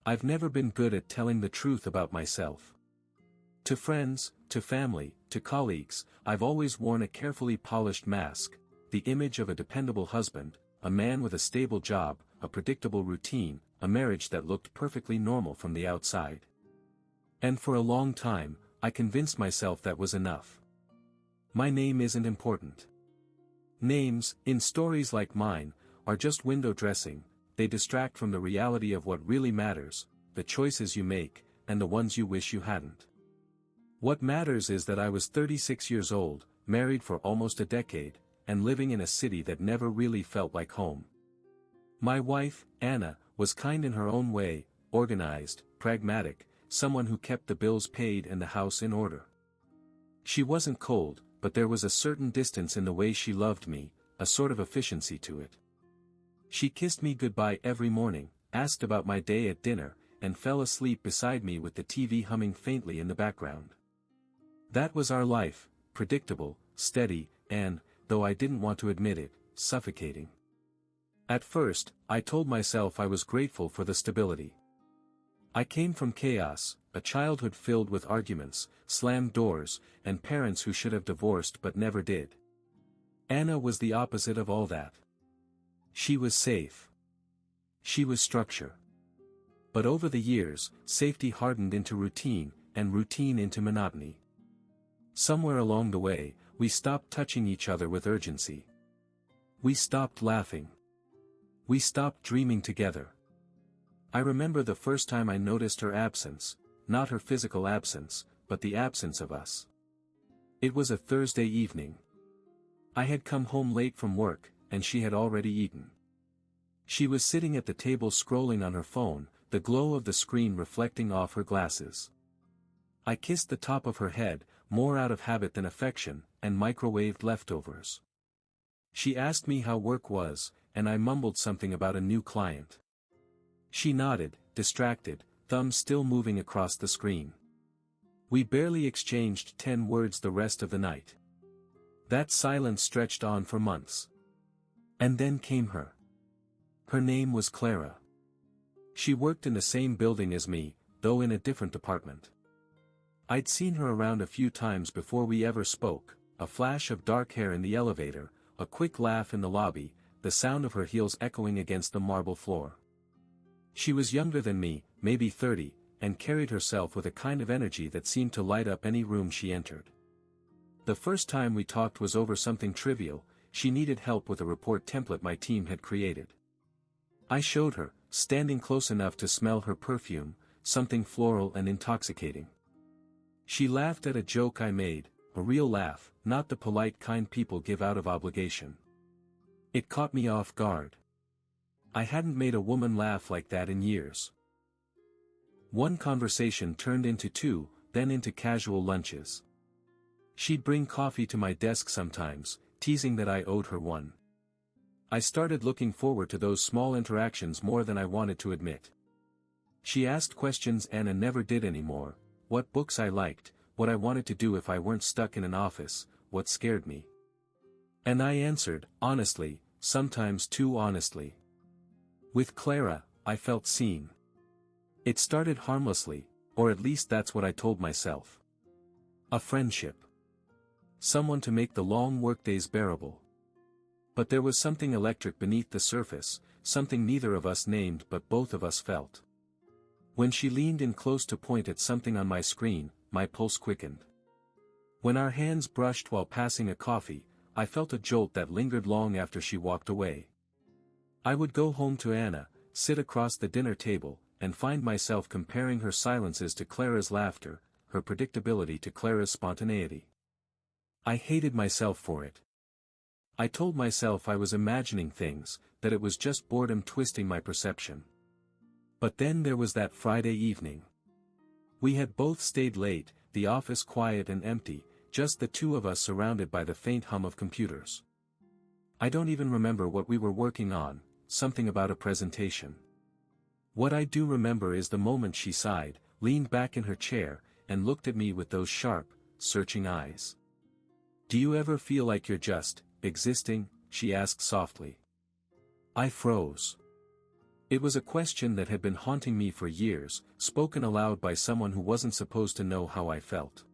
I've never been good at telling the truth about myself. To friends, to family, to colleagues, I've always worn a carefully polished mask, the image of a dependable husband, a man with a stable job, a predictable routine, a marriage that looked perfectly normal from the outside. And for a long time, I convinced myself that was enough. My name isn't important. Names, in stories like mine, are just window dressing. They distract from the reality of what really matters, the choices you make, and the ones you wish you hadn't. What matters is that I was 36 years old, married for almost a decade, and living in a city that never really felt like home. My wife, Anna, was kind in her own way, organized, pragmatic, someone who kept the bills paid and the house in order. She wasn't cold, but there was a certain distance in the way she loved me, a sort of efficiency to it. She kissed me goodbye every morning, asked about my day at dinner, and fell asleep beside me with the TV humming faintly in the background. That was our life, predictable, steady, and, though I didn't want to admit it, suffocating. At first, I told myself I was grateful for the stability. I came from chaos, a childhood filled with arguments, slammed doors, and parents who should have divorced but never did. Anna was the opposite of all that. She was safe. She was structure. But over the years, safety hardened into routine, and routine into monotony. Somewhere along the way, we stopped touching each other with urgency. We stopped laughing. We stopped dreaming together. I remember the first time I noticed her absence, not her physical absence, but the absence of us. It was a Thursday evening. I had come home late from work, and she had already eaten. She was sitting at the table scrolling on her phone, the glow of the screen reflecting off her glasses. I kissed the top of her head, more out of habit than affection, and microwaved leftovers. She asked me how work was, and I mumbled something about a new client. She nodded, distracted, thumbs still moving across the screen. We barely exchanged 10 words the rest of the night. That silence stretched on for months. And then came her. Her name was Clara. She worked in the same building as me, though in a different department. I'd seen her around a few times before we ever spoke, a flash of dark hair in the elevator, a quick laugh in the lobby, the sound of her heels echoing against the marble floor. She was younger than me, maybe 30, and carried herself with a kind of energy that seemed to light up any room she entered. The first time we talked was over something trivial. She needed help with a report template my team had created. I showed her, standing close enough to smell her perfume, something floral and intoxicating. She laughed at a joke I made, a real laugh, not the polite kind people give out of obligation. It caught me off guard. I hadn't made a woman laugh like that in years. One conversation turned into two, then into casual lunches. She'd bring coffee to my desk sometimes, teasing that I owed her one. I started looking forward to those small interactions more than I wanted to admit. She asked questions Anna never did anymore: what books I liked, what I wanted to do if I weren't stuck in an office, what scared me. And I answered, honestly, sometimes too honestly. With Clara, I felt seen. It started harmlessly, or at least that's what I told myself. A friendship. Someone to make the long workdays bearable. But there was something electric beneath the surface, something neither of us named but both of us felt. When she leaned in close to point at something on my screen, my pulse quickened. When our hands brushed while passing a coffee, I felt a jolt that lingered long after she walked away. I would go home to Anna, sit across the dinner table, and find myself comparing her silences to Clara's laughter, her predictability to Clara's spontaneity. I hated myself for it. I told myself I was imagining things, that it was just boredom twisting my perception. But then there was that Friday evening. We had both stayed late, the office quiet and empty, just the two of us surrounded by the faint hum of computers. I don't even remember what we were working on, something about a presentation. What I do remember is the moment she sighed, leaned back in her chair, and looked at me with those sharp, searching eyes. "Do you ever feel like you're just existing?" she asked softly. I froze. It was a question that had been haunting me for years, spoken aloud by someone who wasn't supposed to know how I felt.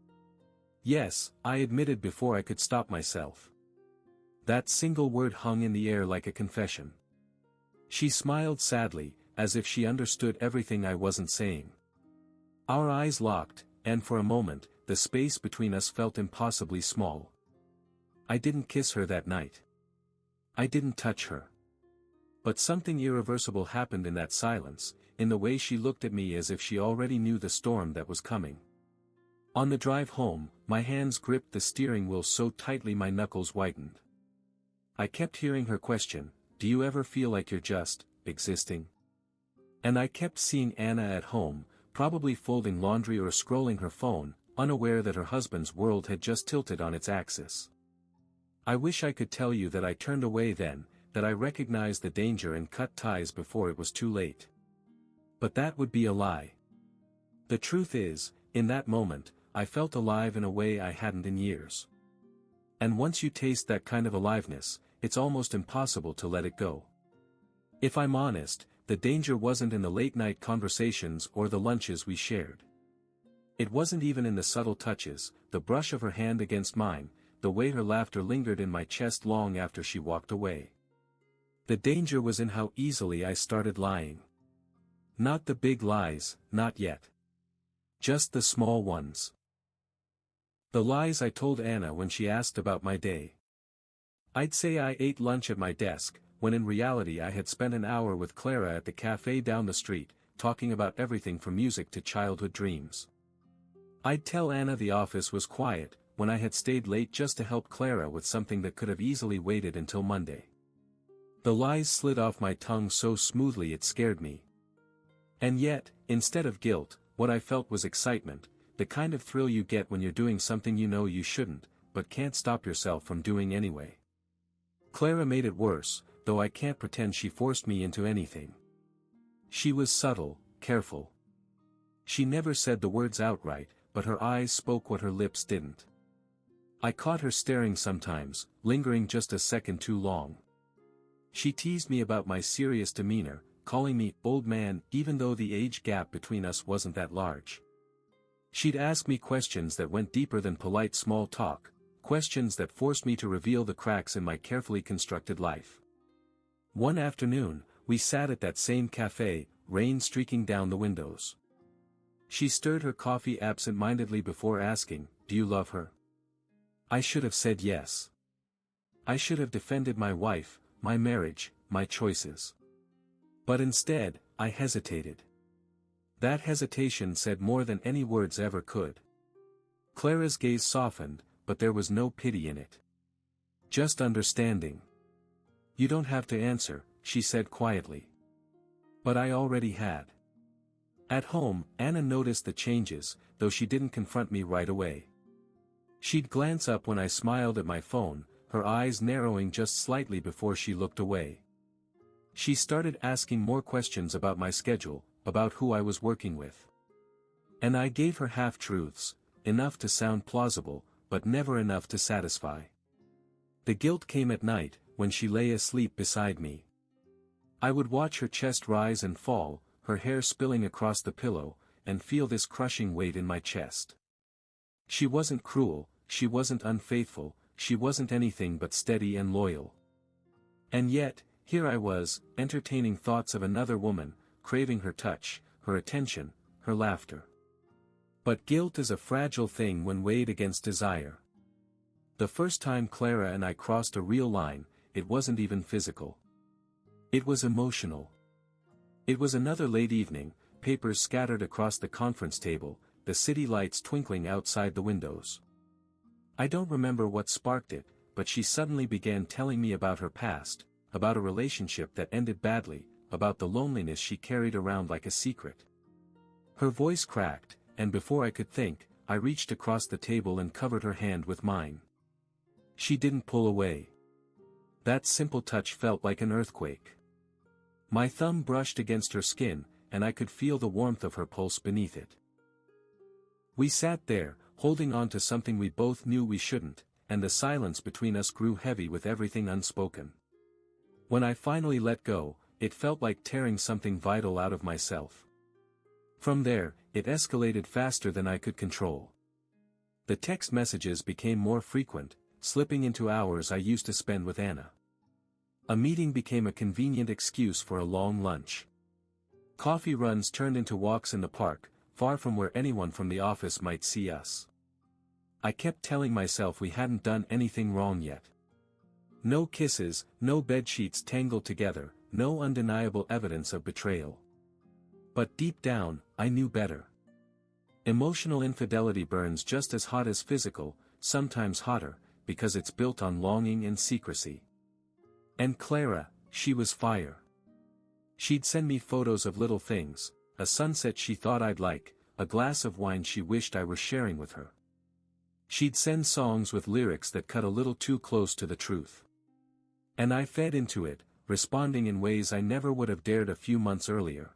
Yes, I admitted before I could stop myself. That single word hung in the air like a confession. She smiled sadly, as if she understood everything I wasn't saying. Our eyes locked, and for a moment, the space between us felt impossibly small. I didn't kiss her that night. I didn't touch her. But something irreversible happened in that silence, in the way she looked at me as if she already knew the storm that was coming. On the drive home, my hands gripped the steering wheel so tightly my knuckles whitened. I kept hearing her question, "Do you ever feel like you're just existing?" And I kept seeing Anna at home, probably folding laundry or scrolling her phone, unaware that her husband's world had just tilted on its axis. I wish I could tell you that I turned away then, that I recognized the danger and cut ties before it was too late. But that would be a lie. The truth is, in that moment, I felt alive in a way I hadn't in years. And once you taste that kind of aliveness, it's almost impossible to let it go. If I'm honest, the danger wasn't in the late-night conversations or the lunches we shared. It wasn't even in the subtle touches, the brush of her hand against mine, the way her laughter lingered in my chest long after she walked away. The danger was in how easily I started lying. Not the big lies, not yet. Just the small ones. The lies I told Anna when she asked about my day. I'd say I ate lunch at my desk, when in reality I had spent an hour with Clara at the cafe down the street, talking about everything from music to childhood dreams. I'd tell Anna the office was quiet, when I had stayed late just to help Clara with something that could have easily waited until Monday. The lies slid off my tongue so smoothly it scared me. And yet, instead of guilt, what I felt was excitement, the kind of thrill you get when you're doing something you know you shouldn't, but can't stop yourself from doing anyway. Clara made it worse, though I can't pretend she forced me into anything. She was subtle, careful. She never said the words outright, but her eyes spoke what her lips didn't. I caught her staring sometimes, lingering just a second too long. She teased me about my serious demeanor, calling me old man even though the age gap between us wasn't that large. She'd ask me questions that went deeper than polite small talk, questions that forced me to reveal the cracks in my carefully constructed life. One afternoon, we sat at that same cafe, rain streaking down the windows. She stirred her coffee absent-mindedly before asking, "Do you love her?" I should have said yes. I should have defended my wife, my marriage, my choices. But instead, I hesitated. That hesitation said more than any words ever could. Clara's gaze softened, but there was no pity in it. Just understanding. "You don't have to answer," she said quietly. But I already had. At home, Anna noticed the changes, though she didn't confront me right away. She'd glance up when I smiled at my phone, her eyes narrowing just slightly before she looked away. She started asking more questions about my schedule, about who I was working with. And I gave her half-truths, enough to sound plausible, but never enough to satisfy. The guilt came at night, when she lay asleep beside me. I would watch her chest rise and fall, her hair spilling across the pillow, and feel this crushing weight in my chest. She wasn't cruel, she wasn't unfaithful, she wasn't anything but steady and loyal. And yet, here I was, entertaining thoughts of another woman, craving her touch, her attention, her laughter. But guilt is a fragile thing when weighed against desire. The first time Clara and I crossed a real line, it wasn't even physical. It was emotional. It was another late evening, papers scattered across the conference table, the city lights twinkling outside the windows. I don't remember what sparked it, but she suddenly began telling me about her past, about a relationship that ended badly, about the loneliness she carried around like a secret. Her voice cracked, and before I could think, I reached across the table and covered her hand with mine. She didn't pull away. That simple touch felt like an earthquake. My thumb brushed against her skin, and I could feel the warmth of her pulse beneath it. We sat there, holding on to something we both knew we shouldn't, and the silence between us grew heavy with everything unspoken. When I finally let go, it felt like tearing something vital out of myself. From there, it escalated faster than I could control. The text messages became more frequent, slipping into hours I used to spend with Anna. A meeting became a convenient excuse for a long lunch. Coffee runs turned into walks in the park, far from where anyone from the office might see us. I kept telling myself we hadn't done anything wrong yet. No kisses, no bedsheets tangled together, no undeniable evidence of betrayal. But deep down, I knew better. Emotional infidelity burns just as hot as physical, sometimes hotter, because it's built on longing and secrecy. And Clara, she was fire. She'd send me photos of little things, a sunset she thought I'd like, a glass of wine she wished I were sharing with her. She'd send songs with lyrics that cut a little too close to the truth. And I fed into it, responding in ways I never would have dared a few months earlier.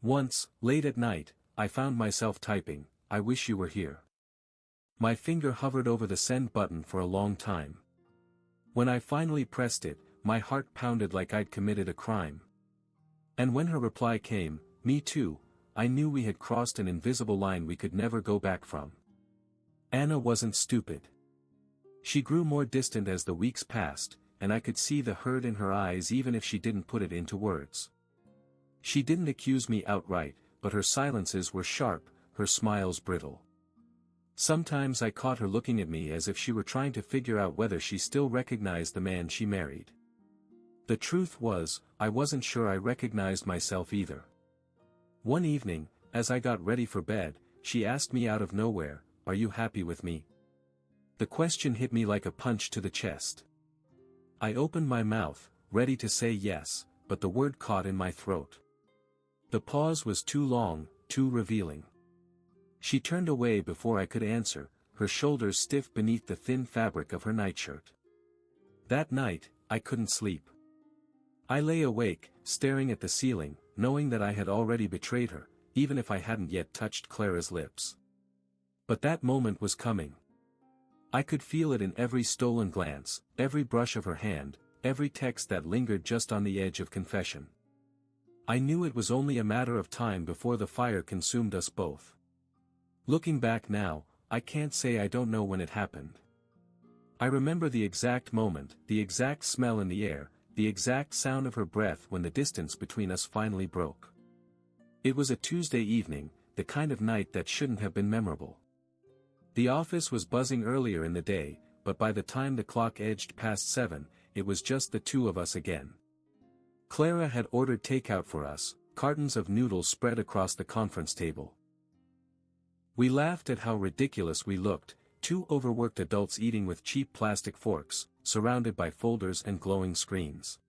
Once, late at night, I found myself typing, "I wish you were here." My finger hovered over the send button for a long time. When I finally pressed it, my heart pounded like I'd committed a crime. And when her reply came, "Me too," I knew we had crossed an invisible line we could never go back from. Anna wasn't stupid. She grew more distant as the weeks passed, and I could see the hurt in her eyes even if she didn't put it into words. She didn't accuse me outright, but her silences were sharp, her smiles brittle. Sometimes I caught her looking at me as if she were trying to figure out whether she still recognized the man she married. The truth was, I wasn't sure I recognized myself either. One evening, as I got ready for bed, she asked me out of nowhere, "Are you happy with me?" The question hit me like a punch to the chest. I opened my mouth, ready to say yes, but the word caught in my throat. The pause was too long, too revealing. She turned away before I could answer, her shoulders stiff beneath the thin fabric of her nightshirt. That night, I couldn't sleep. I lay awake, staring at the ceiling, knowing that I had already betrayed her, even if I hadn't yet touched Clara's lips. But that moment was coming. I could feel it in every stolen glance, every brush of her hand, every text that lingered just on the edge of confession. I knew it was only a matter of time before the fire consumed us both. Looking back now, I can't say I don't know when it happened. I remember the exact moment, the exact smell in the air, the exact sound of her breath when the distance between us finally broke. It was a Tuesday evening, the kind of night that shouldn't have been memorable. The office was buzzing earlier in the day, but by the time the clock edged past 7, it was just the two of us again. Clara had ordered takeout for us, cartons of noodles spread across the conference table. We laughed at how ridiculous we looked, two overworked adults eating with cheap plastic forks, surrounded by folders and glowing screens.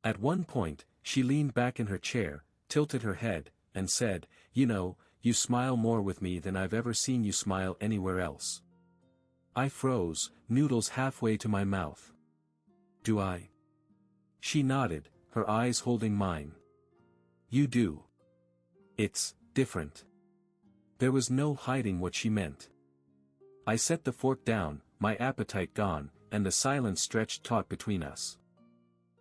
At one point, she leaned back in her chair, tilted her head, and said, "You know, you smile more with me than I've ever seen you smile anywhere else." I froze, noodles halfway to my mouth. "Do I?" She nodded, her eyes holding mine. "You do. It's different." There was no hiding what she meant. I set the fork down, my appetite gone, and the silence stretched taut between us.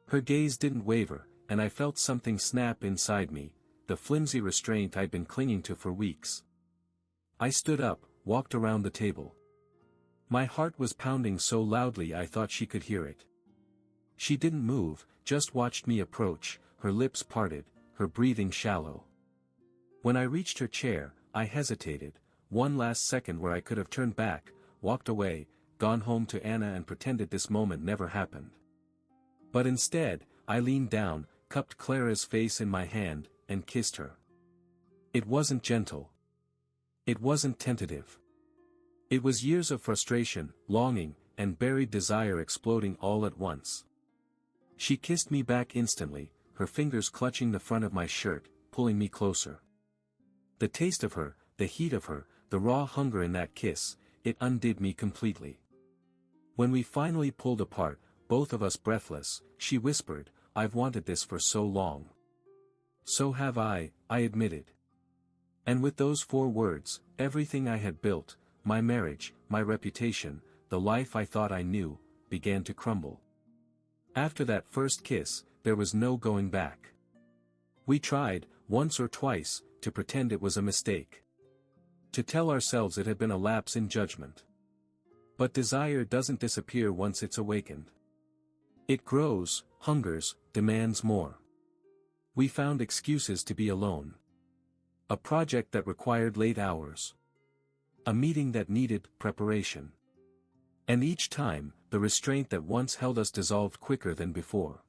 Her gaze didn't waver, and I felt something snap inside me, the flimsy restraint I'd been clinging to for weeks. I stood up, walked around the table. My heart was pounding so loudly I thought she could hear it. She didn't move, just watched me approach, her lips parted, her breathing shallow. When I reached her chair, I hesitated, one last second where I could have turned back, walked away, gone home to Anna and pretended this moment never happened. But instead, I leaned down, cupped Clara's face in my hand, and kissed her. It wasn't gentle. It wasn't tentative. It was years of frustration, longing, and buried desire exploding all at once. She kissed me back instantly, her fingers clutching the front of my shirt, pulling me closer. The taste of her, the heat of her, the raw hunger in that kiss, it undid me completely. When we finally pulled apart, both of us breathless, she whispered, "I've wanted this for so long." "So have I admitted." And with those 4 words, everything I had built, my marriage, my reputation, the life I thought I knew, began to crumble. After that first kiss, there was no going back. We tried, once or twice, to pretend it was a mistake. To tell ourselves it had been a lapse in judgment. But desire doesn't disappear once it's awakened. It grows, hungers, demands more. We found excuses to be alone. A project that required late hours. A meeting that needed preparation. And each time, the restraint that once held us dissolved quicker than before.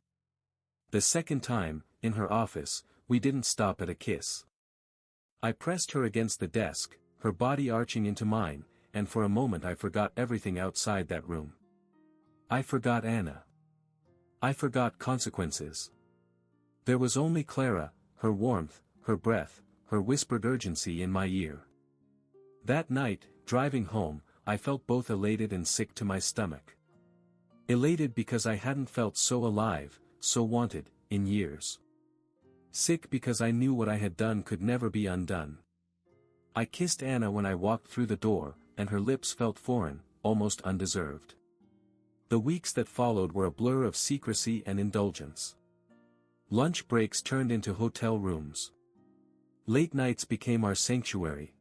The second time, in her office, we didn't stop at a kiss. I pressed her against the desk, her body arching into mine, and for a moment I forgot everything outside that room. I forgot Anna. I forgot consequences. There was only Clara, her warmth, her breath, her whispered urgency in my ear. That night, driving home, I felt both elated and sick to my stomach. Elated because I hadn't felt so alive, so wanted, in years. Sick because I knew what I had done could never be undone. I kissed Anna when I walked through the door, and her lips felt foreign, almost undeserved. The weeks that followed were a blur of secrecy and indulgence. Lunch breaks turned into hotel rooms. Late nights became our sanctuary.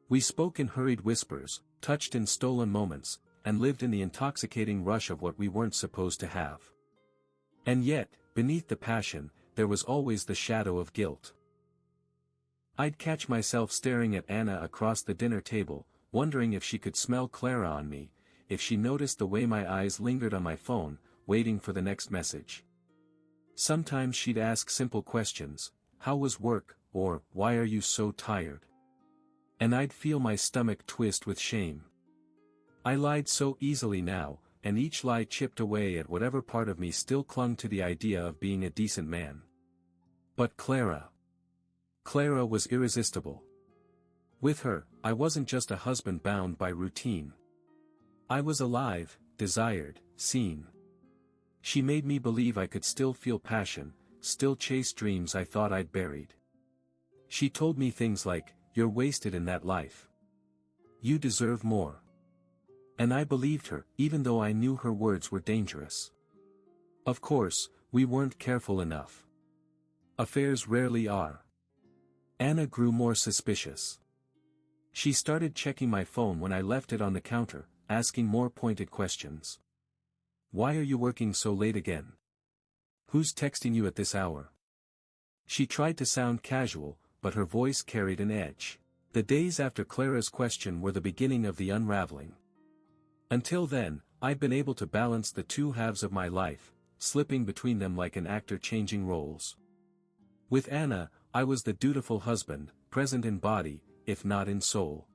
We spoke in hurried whispers, touched in stolen moments, and lived in the intoxicating rush of what we weren't supposed to have. And yet, beneath the passion, there was always the shadow of guilt. I'd catch myself staring at Anna across the dinner table, wondering if she could smell Clara on me, if she noticed the way my eyes lingered on my phone, waiting for the next message. Sometimes she'd ask simple questions, "How was work?" or "Why are you so tired?" And I'd feel my stomach twist with shame. I lied so easily now, and each lie chipped away at whatever part of me still clung to the idea of being a decent man. But Clara was irresistible. With her, I wasn't just a husband bound by routine. I was alive, desired, seen. She made me believe I could still feel passion, still chase dreams I thought I'd buried. She told me things like, "You're wasted in that life. You deserve more." And I believed her, even though I knew her words were dangerous. Of course, we weren't careful enough. Affairs rarely are. Anna grew more suspicious. She started checking my phone when I left it on the counter, asking more pointed questions. "Why are you working so late again? Who's texting you at this hour?" She tried to sound casual, but her voice carried an edge. The days after Clara's question were the beginning of the unraveling. Until then, I'd been able to balance the two halves of my life, slipping between them like an actor changing roles. With Anna, I was the dutiful husband, present in body, if not in soul.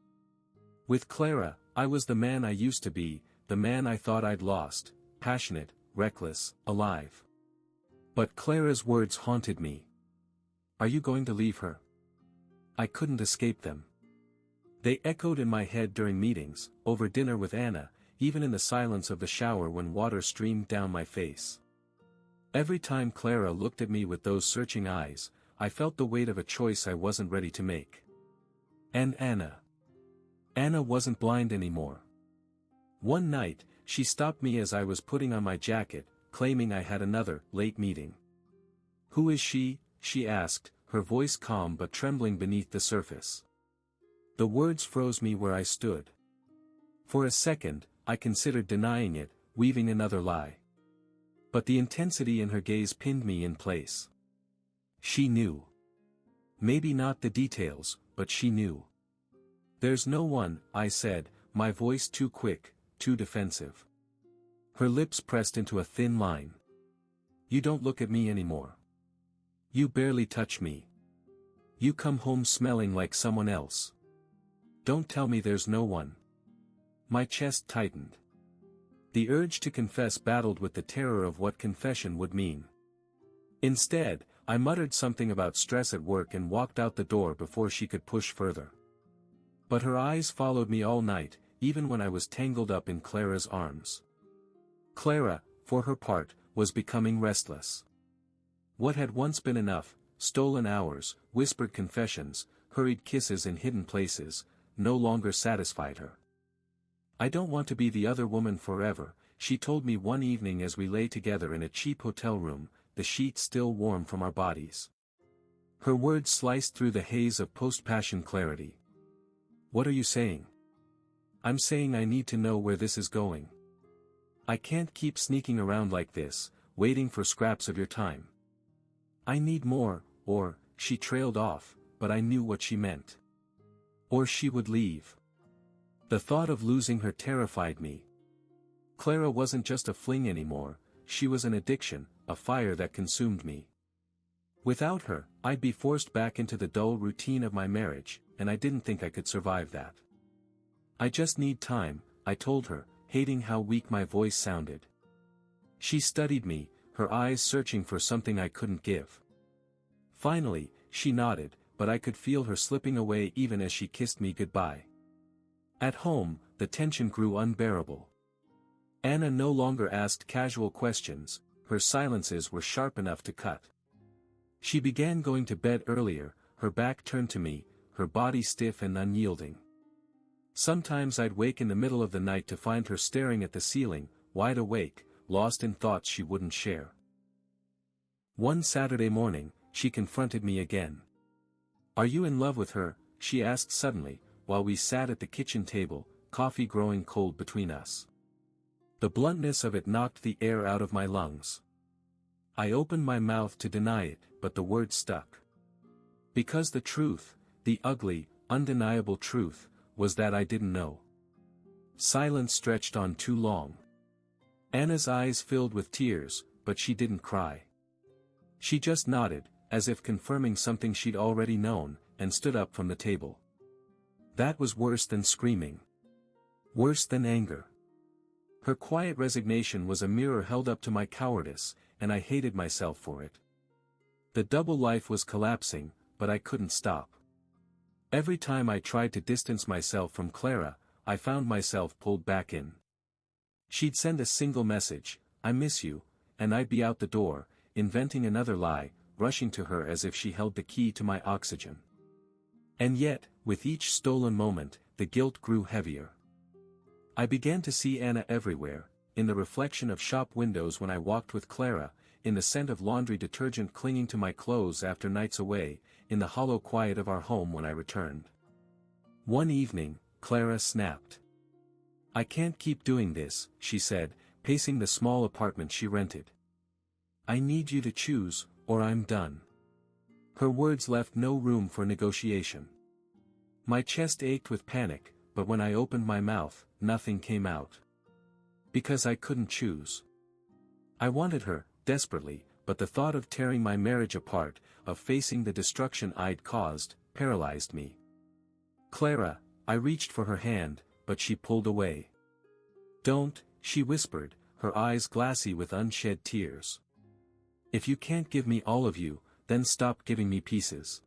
With Clara, I was the man I used to be, the man I thought I'd lost, passionate, reckless, alive. But Clara's words haunted me. "Are you going to leave her?" I couldn't escape them. They echoed in my head during meetings, over dinner with Anna, even in the silence of the shower when water streamed down my face. Every time Clara looked at me with those searching eyes, I felt the weight of a choice I wasn't ready to make. And Anna wasn't blind anymore. One night, she stopped me as I was putting on my jacket, claiming I had another late meeting. "Who is she?" she asked, her voice calm but trembling beneath the surface. The words froze me where I stood. For a second, I considered denying it, weaving another lie. But the intensity in her gaze pinned me in place. She knew. Maybe not the details, but she knew. "There's no one," I said, my voice too quick, too defensive. Her lips pressed into a thin line. "You don't look at me anymore. You barely touch me. You come home smelling like someone else. Don't tell me there's no one." My chest tightened. The urge to confess battled with the terror of what confession would mean. Instead, I muttered something about stress at work and walked out the door before she could push further. But her eyes followed me all night, even when I was tangled up in Clara's arms. Clara, for her part, was becoming restless. What had once been enough, stolen hours, whispered confessions, hurried kisses in hidden places, no longer satisfied her. "I don't want to be the other woman forever," she told me one evening as we lay together in a cheap hotel room, the sheet still warm from our bodies. Her words sliced through the haze of post-passion clarity. "What are you saying?" "I'm saying I need to know where this is going. I can't keep sneaking around like this, waiting for scraps of your time. I need more," or, she trailed off, but I knew what she meant. Or she would leave. The thought of losing her terrified me. Clara wasn't just a fling anymore, she was an addiction, a fire that consumed me. Without her, I'd be forced back into the dull routine of my marriage, and I didn't think I could survive that. "I just need time," I told her, hating how weak my voice sounded. She studied me, her eyes searching for something I couldn't give. Finally, she nodded, but I could feel her slipping away even as she kissed me goodbye. At home, the tension grew unbearable. Anna no longer asked casual questions, her silences were sharp enough to cut. She began going to bed earlier, her back turned to me, her body stiff and unyielding. Sometimes I'd wake in the middle of the night to find her staring at the ceiling, wide awake, lost in thoughts she wouldn't share. One Saturday morning, she confronted me again. "Are you in love with her?" she asked suddenly, while we sat at the kitchen table, coffee growing cold between us. The bluntness of it knocked the air out of my lungs. I opened my mouth to deny it, but the word stuck. Because the truth, the ugly, undeniable truth, was that I didn't know. Silence stretched on too long. Anna's eyes filled with tears, but she didn't cry. She just nodded, as if confirming something she'd already known, and stood up from the table. That was worse than screaming. Worse than anger. Her quiet resignation was a mirror held up to my cowardice, and I hated myself for it. The double life was collapsing, but I couldn't stop. Every time I tried to distance myself from Clara, I found myself pulled back in. She'd send a single message, "I miss you," and I'd be out the door, inventing another lie, rushing to her as if she held the key to my oxygen. And yet, with each stolen moment, the guilt grew heavier. I began to see Anna everywhere, in the reflection of shop windows when I walked with Clara, in the scent of laundry detergent clinging to my clothes after nights away, in the hollow quiet of our home when I returned. One evening, Clara snapped. "I can't keep doing this," she said, pacing the small apartment she rented. "I need you to choose, or I'm done." Her words left no room for negotiation. My chest ached with panic, but when I opened my mouth, nothing came out. Because I couldn't choose. I wanted her, desperately, but the thought of tearing my marriage apart, of facing the destruction I'd caused, paralyzed me. "Clara," I reached for her hand, but she pulled away. "Don't," she whispered, her eyes glassy with unshed tears. "If you can't give me all of you, then stop giving me pieces."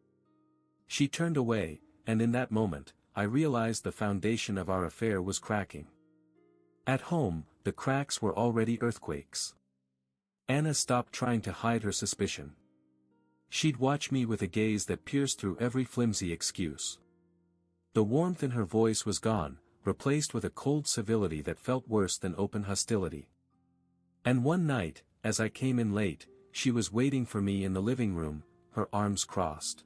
She turned away, and in that moment, I realized the foundation of our affair was cracking. At home, the cracks were already earthquakes. Anna stopped trying to hide her suspicion. She'd watch me with a gaze that pierced through every flimsy excuse. The warmth in her voice was gone, replaced with a cold civility that felt worse than open hostility. And one night, as I came in late, she was waiting for me in the living room, her arms crossed.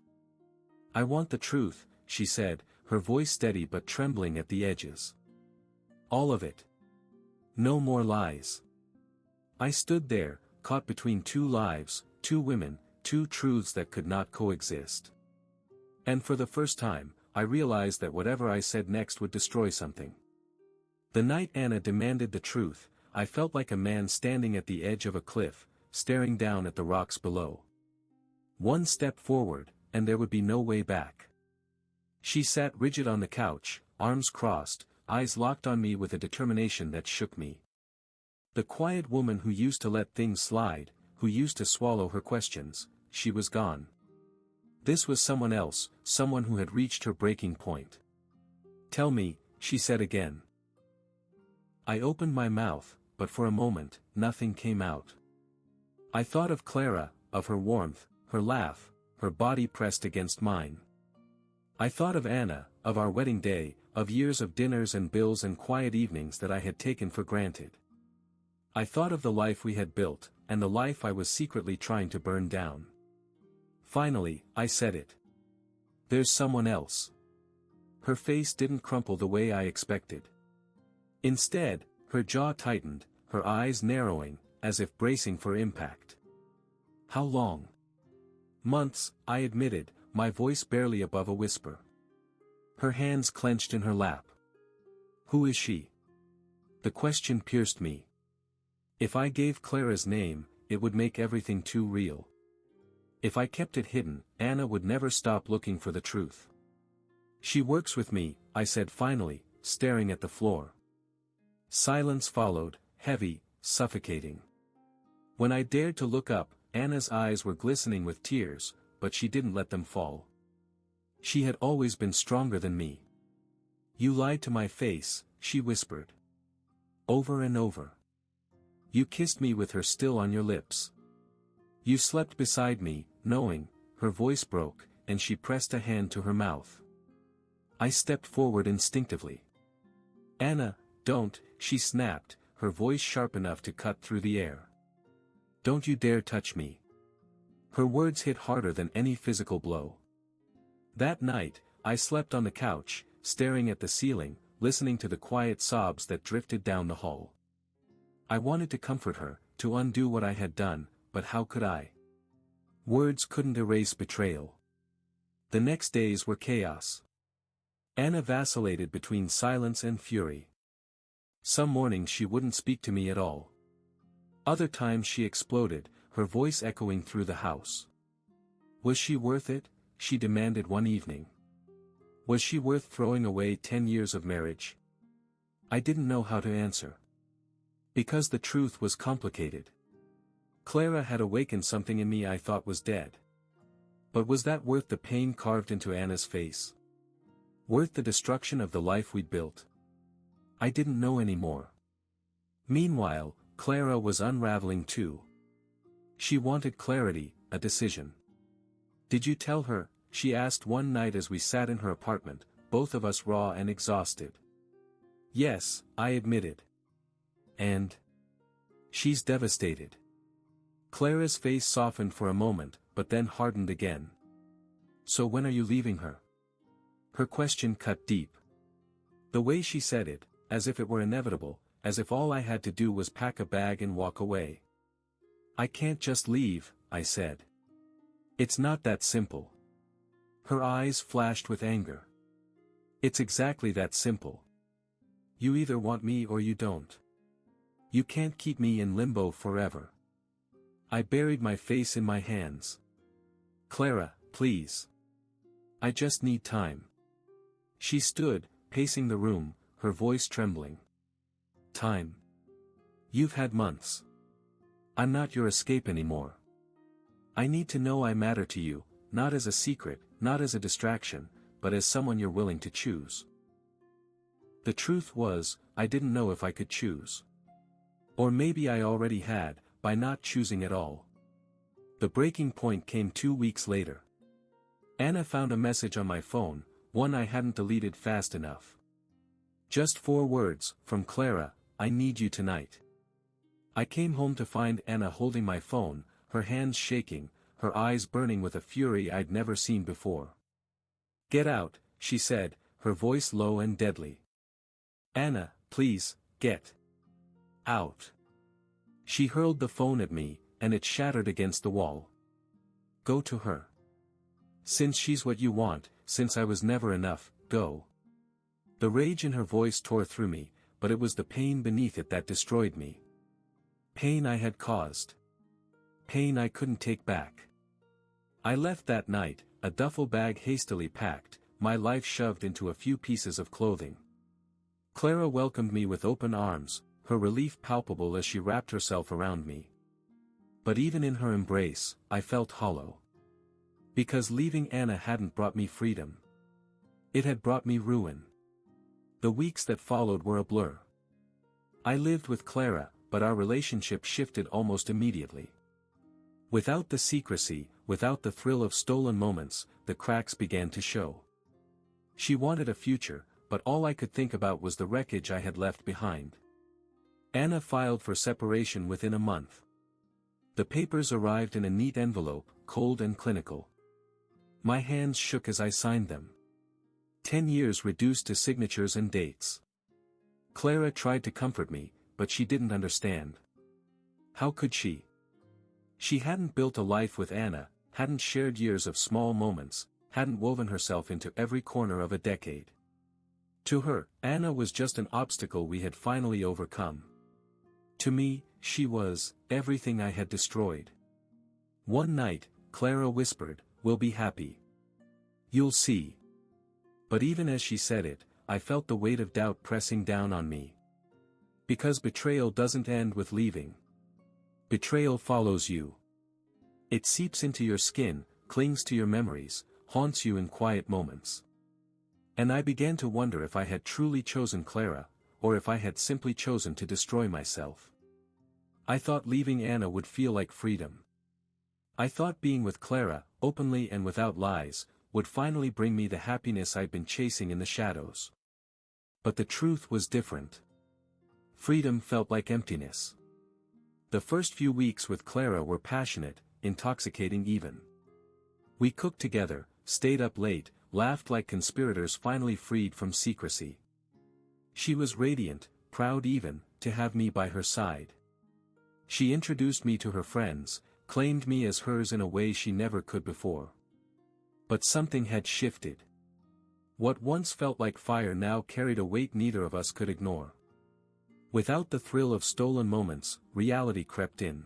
"I want the truth," she said, her voice steady but trembling at the edges. "All of it. No more lies." I stood there, caught between two lives, two women, two truths that could not coexist. And for the first time, I realized that whatever I said next would destroy something. The night Anna demanded the truth, I felt like a man standing at the edge of a cliff, staring down at the rocks below. One step forward, and there would be no way back. She sat rigid on the couch, arms crossed, eyes locked on me with a determination that shook me. The quiet woman who used to let things slide, who used to swallow her questions, she was gone. This was someone else, someone who had reached her breaking point. "Tell me," she said again. I opened my mouth, but for a moment, nothing came out. I thought of Clara, of her warmth, her laugh, her body pressed against mine. I thought of Anna, of our wedding day, of years of dinners and bills and quiet evenings that I had taken for granted. I thought of the life we had built, and the life I was secretly trying to burn down. Finally, I said it. There's someone else. Her face didn't crumple the way I expected. Instead, her jaw tightened, her eyes narrowing, as if bracing for impact. How long? Months, I admitted, my voice barely above a whisper. Her hands clenched in her lap. Who is she? The question pierced me. If I gave Clara's name, it would make everything too real. If I kept it hidden, Anna would never stop looking for the truth. She works with me, I said finally, staring at the floor. Silence followed, heavy, suffocating. When I dared to look up, Anna's eyes were glistening with tears, but she didn't let them fall. She had always been stronger than me. You lied to my face, she whispered. Over and over. You kissed me with her still on your lips. You slept beside me, knowing. Her voice broke, and she pressed a hand to her mouth. I stepped forward instinctively. Anna, don't, she snapped, her voice sharp enough to cut through the air. Don't you dare touch me. Her words hit harder than any physical blow. That night, I slept on the couch, staring at the ceiling, listening to the quiet sobs that drifted down the hall. I wanted to comfort her, to undo what I had done, but how could I? Words couldn't erase betrayal. The next days were chaos. Anna vacillated between silence and fury. Some mornings she wouldn't speak to me at all. Other times she exploded, her voice echoing through the house. Was she worth it? She demanded one evening. Was she worth throwing away 10 years of marriage? I didn't know how to answer. Because the truth was complicated. Clara had awakened something in me I thought was dead. But was that worth the pain carved into Anna's face? Worth the destruction of the life we'd built? I didn't know anymore. Meanwhile, Clara was unraveling too. She wanted clarity, a decision. Did you tell her? She asked one night as we sat in her apartment, both of us raw and exhausted. Yes, I admitted. And? She's devastated. Clara's face softened for a moment, but then hardened again. So when are you leaving her? Her question cut deep. The way she said it, as if it were inevitable, as if all I had to do was pack a bag and walk away. I can't just leave, I said. It's not that simple. Her eyes flashed with anger. It's exactly that simple. You either want me or you don't. You can't keep me in limbo forever. I buried my face in my hands. Clara, please. I just need time. She stood, pacing the room, her voice trembling. Time. You've had months. I'm not your escape anymore. I need to know I matter to you, not as a secret, not as a distraction, but as someone you're willing to choose. The truth was, I didn't know if I could choose. Or maybe I already had, by not choosing at all. The breaking point came 2 weeks later. Anna found a message on my phone, one I hadn't deleted fast enough. Just 4 words, from Clara, I need you tonight. I came home to find Anna holding my phone, her hands shaking, her eyes burning with a fury I'd never seen before. Get out, she said, her voice low and deadly. Anna, please, get out. She hurled the phone at me, and it shattered against the wall. Go to her. Since she's what you want, since I was never enough, go. The rage in her voice tore through me, but it was the pain beneath it that destroyed me. Pain I had caused. Pain I couldn't take back. I left that night, a duffel bag hastily packed, my life shoved into a few pieces of clothing. Clara welcomed me with open arms, her relief palpable as she wrapped herself around me. But even in her embrace, I felt hollow. Because leaving Anna hadn't brought me freedom. It had brought me ruin. The weeks that followed were a blur. I lived with Clara, but our relationship shifted almost immediately. Without the secrecy, without the thrill of stolen moments, the cracks began to show. She wanted a future, but all I could think about was the wreckage I had left behind. Anna filed for separation within a month. The papers arrived in a neat envelope, cold and clinical. My hands shook as I signed them. 10 years reduced to signatures and dates. Clara tried to comfort me, but she didn't understand. How could she? She hadn't built a life with Anna, hadn't shared years of small moments, hadn't woven herself into every corner of a decade. To her, Anna was just an obstacle we had finally overcome. To me, she was everything I had destroyed. One night, Clara whispered, "We'll be happy. You'll see." But even as she said it, I felt the weight of doubt pressing down on me. Because betrayal doesn't end with leaving. Betrayal follows you. It seeps into your skin, clings to your memories, haunts you in quiet moments. And I began to wonder if I had truly chosen Clara, or if I had simply chosen to destroy myself. I thought leaving Anna would feel like freedom. I thought being with Clara, openly and without lies, would finally bring me the happiness I'd been chasing in the shadows. But the truth was different. Freedom felt like emptiness. The first few weeks with Clara were passionate, intoxicating even. We cooked together, stayed up late, laughed like conspirators finally freed from secrecy. She was radiant, proud even, to have me by her side. She introduced me to her friends, claimed me as hers in a way she never could before. But something had shifted. What once felt like fire now carried a weight neither of us could ignore. Without the thrill of stolen moments, reality crept in.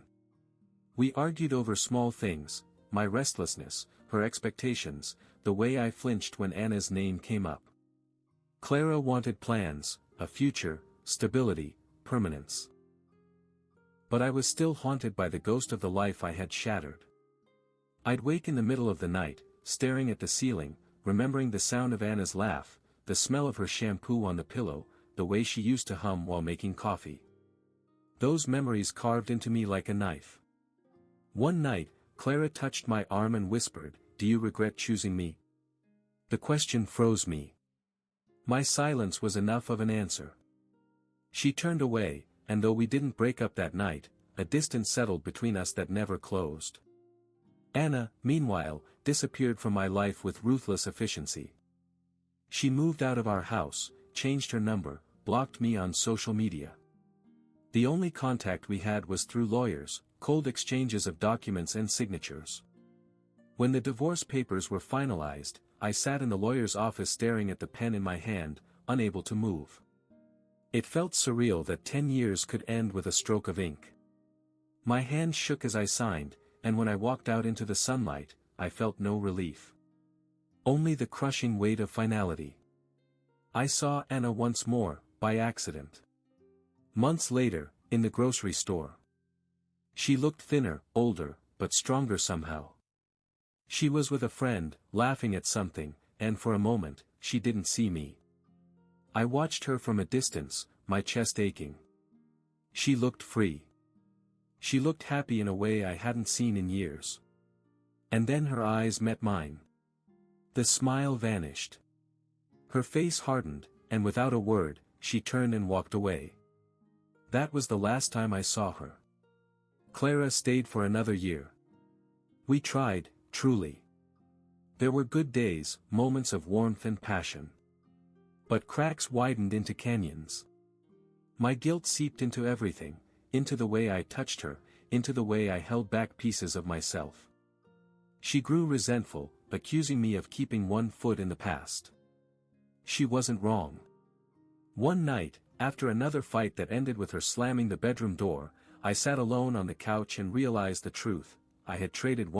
We argued over small things, my restlessness, her expectations, the way I flinched when Anna's name came up. Clara wanted plans, a future, stability, permanence. But I was still haunted by the ghost of the life I had shattered. I'd wake in the middle of the night, staring at the ceiling, remembering the sound of Anna's laugh, the smell of her shampoo on the pillow, the way she used to hum while making coffee. Those memories carved into me like a knife. One night, Clara touched my arm and whispered, "Do you regret choosing me?" The question froze me. My silence was enough of an answer. She turned away, and though we didn't break up that night, a distance settled between us that never closed. Anna, meanwhile, disappeared from my life with ruthless efficiency. She moved out of our house, changed her number, blocked me on social media. The only contact we had was through lawyers, cold exchanges of documents and signatures. When the divorce papers were finalized, I sat in the lawyer's office staring at the pen in my hand, unable to move. It felt surreal that 10 years could end with a stroke of ink. My hand shook as I signed, and when I walked out into the sunlight, I felt no relief. Only the crushing weight of finality. I saw Anna once more, by accident. Months later, in the grocery store. She looked thinner, older, but stronger somehow. She was with a friend, laughing at something, and for a moment, she didn't see me. I watched her from a distance, my chest aching. She looked free. She looked happy in a way I hadn't seen in years. And then her eyes met mine. The smile vanished. Her face hardened, and without a word, she turned and walked away. That was the last time I saw her. Clara stayed for another year. We tried, truly. There were good days, moments of warmth and passion. But cracks widened into canyons. My guilt seeped into everything, into the way I touched her, into the way I held back pieces of myself. She grew resentful, accusing me of keeping one foot in the past. She wasn't wrong. One night, after another fight that ended with her slamming the bedroom door, I sat alone on the couch and realized the truth. I had traded